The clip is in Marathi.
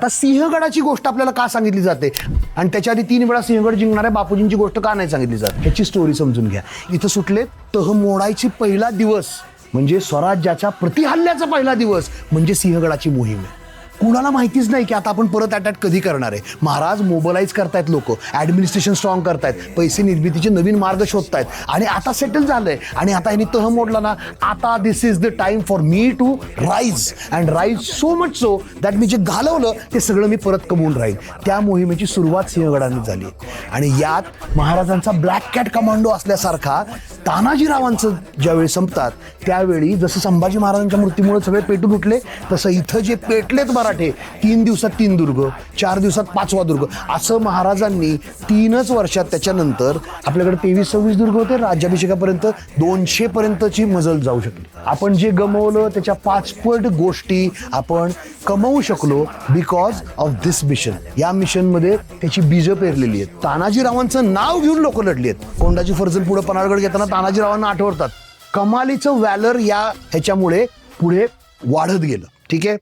आता सिंहगडाची गोष्ट आपल्याला का सांगितली जाते आणि त्याच्या आधी 3 वेळा सिंहगड जिंकणाऱ्या बापूजींची गोष्ट का नाही सांगितली जात, ह्याची स्टोरी समजून घ्या. इथं सुटले तह मोडायची पहिला दिवस म्हणजे स्वराज्याच्या प्रतिहल्ल्याचा पहिला दिवस म्हणजे सिंहगडाची मोहीम आहे. कुणाला माहितीच नाही की आता आपण परत अटॅक कधी करणार आहे. महाराज मोबिलाईज करतायत, लोक ऍडमिनिस्ट्रेशन स्ट्रॉंग करतायत, पैसे निर्मितीचे नवीन मार्ग शोधतायत आणि आता सेटल झालंय आणि आता यांनी तह मोडला ना, आता this is the time for me to rise and rise so much so that मी जे घालवलं ते सगळं मी परत कमवून राहील. त्या मोहिमेची सुरुवात सिंहगडाने झाली आणि यात महाराजांचा ब्लॅक कॅट कमांडो असल्यासारखा तानाजीरावांचं ज्यावेळी संपतात त्यावेळी जसं संभाजी महाराजांच्या मृत्यूमुळे सगळे पेटून उठले, तसं इथं जे पेटलेत मराठे 3 दिवसात 3 दुर्ग, 4 दिवसात 5वा दुर्ग, असं महाराजांनी 3च वर्षात त्याच्यानंतर आपल्याकडे 23-26 दुर्ग होते. राज्याभिषेकापर्यंत 200 पर्यंतची मजल जाऊ शकली. आपण जे गमवलं त्याच्या 5 पट गोष्टी आपण कमवू शकलो बिकॉज ऑफ दिस मिशन. या मिशनमध्ये त्याची बीजं पेरलेली आहेत. तानाजीरावांचं नाव घेऊन लोक लढली आहेत. कोंडाची फर्जल पुढे पन्हाळगड घेताना तानाजीरावांना आठवतात. कमालीचं व्हॅलर या ह्याच्यामुळे पुढे वाढत गेलं. ठीक आहे.